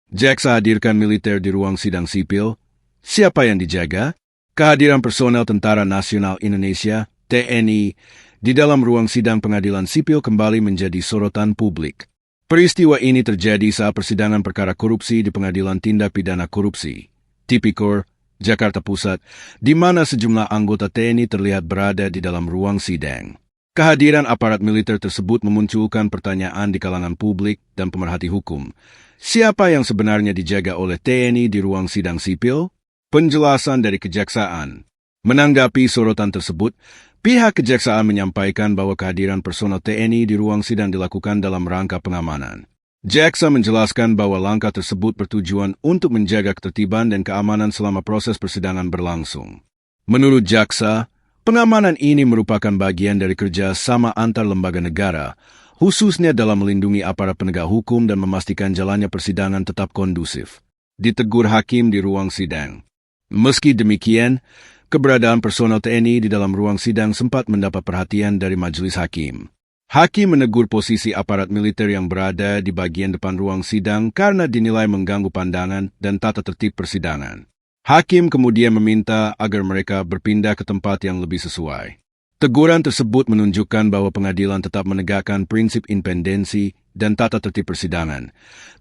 Jaksa hadirkan militer di ruang sidang sipil. Siapa yang dijaga? Kehadiran personel Tentara Nasional Indonesia, TNI, di dalam ruang sidang pengadilan sipil kembali menjadi sorotan publik. Peristiwa ini terjadi saat persidangan perkara korupsi di Pengadilan Tindak Pidana Korupsi, Tipikor, Jakarta Pusat, di mana sejumlah anggota TNI terlihat berada di dalam ruang sidang. Kehadiran aparat militer tersebut memunculkan pertanyaan di kalangan publik dan pemerhati hukum. Siapa yang sebenarnya dijaga oleh TNI di ruang sidang sipil? Penjelasan dari Kejaksaan. Menanggapi sorotan tersebut, pihak Kejaksaan menyampaikan bahwa kehadiran personel TNI di ruang sidang dilakukan dalam rangka pengamanan. Jaksa menjelaskan bahwa langkah tersebut bertujuan untuk menjaga ketertiban dan keamanan selama proses persidangan berlangsung. Menurut Jaksa, pengamanan ini merupakan bagian dari kerja sama antar lembaga negara, khususnya dalam melindungi aparat penegak hukum dan memastikan jalannya persidangan tetap kondusif. Ditegur hakim di ruang sidang. Meski demikian, keberadaan personel TNI di dalam ruang sidang sempat mendapat perhatian dari majelis hakim. Hakim menegur posisi aparat militer yang berada di bagian depan ruang sidang karena dinilai mengganggu pandangan dan tata tertib persidangan. Hakim kemudian meminta agar mereka berpindah ke tempat yang lebih sesuai. Teguran tersebut menunjukkan bahwa pengadilan tetap menegakkan prinsip independensi dan tata tertib persidangan,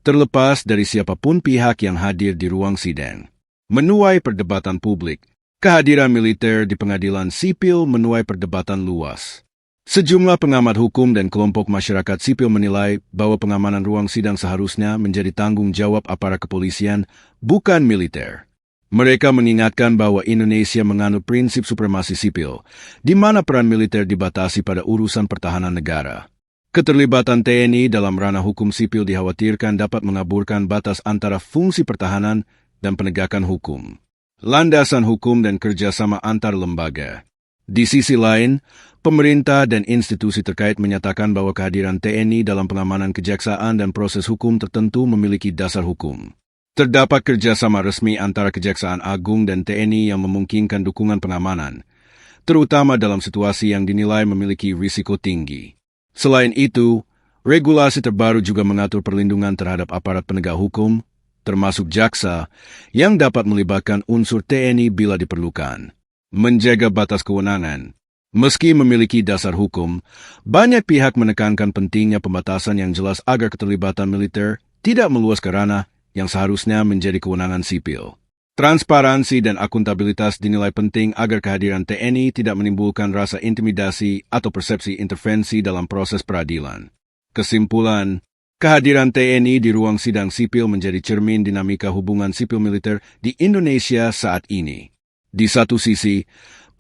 terlepas dari siapapun pihak yang hadir di ruang sidang. Menuai perdebatan publik, kehadiran militer di pengadilan sipil menuai perdebatan luas. Sejumlah pengamat hukum dan kelompok masyarakat sipil menilai bahwa pengamanan ruang sidang seharusnya menjadi tanggung jawab aparat kepolisian, bukan militer. Mereka mengingatkan bahwa Indonesia menganut prinsip supremasi sipil, di mana peran militer dibatasi pada urusan pertahanan negara. Keterlibatan TNI dalam ranah hukum sipil dikhawatirkan dapat mengaburkan batas antara fungsi pertahanan dan penegakan hukum, landasan hukum dan kerjasama antar lembaga. Di sisi lain, pemerintah dan institusi terkait menyatakan bahwa kehadiran TNI dalam pengamanan kejaksaan dan proses hukum tertentu memiliki dasar hukum. Terdapat kerjasama resmi antara Kejaksaan Agung dan TNI yang memungkinkan dukungan pengamanan, terutama dalam situasi yang dinilai memiliki risiko tinggi. Selain itu, regulasi terbaru juga mengatur perlindungan terhadap aparat penegak hukum, termasuk jaksa, yang dapat melibatkan unsur TNI bila diperlukan. Menjaga batas kewenangan. Meski memiliki dasar hukum, banyak pihak menekankan pentingnya pembatasan yang jelas agar keterlibatan militer tidak meluas ke ranah yang seharusnya menjadi kewenangan sipil. Transparansi dan akuntabilitas dinilai penting agar kehadiran TNI tidak menimbulkan rasa intimidasi atau persepsi intervensi dalam proses peradilan. Kesimpulan, kehadiran TNI di ruang sidang sipil menjadi cermin dinamika hubungan sipil-militer di Indonesia saat ini. Di satu sisi,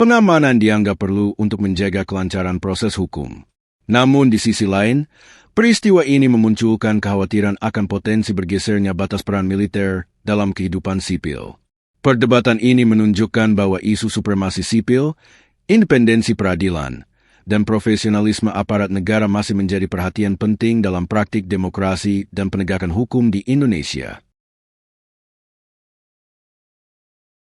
pengamanan dianggap perlu untuk menjaga kelancaran proses hukum. Namun di sisi lain, peristiwa ini memunculkan kekhawatiran akan potensi bergesernya batas peran militer dalam kehidupan sipil. Perdebatan ini menunjukkan bahwa isu supremasi sipil, independensi peradilan, dan profesionalisme aparat negara masih menjadi perhatian penting dalam praktik demokrasi dan penegakan hukum di Indonesia.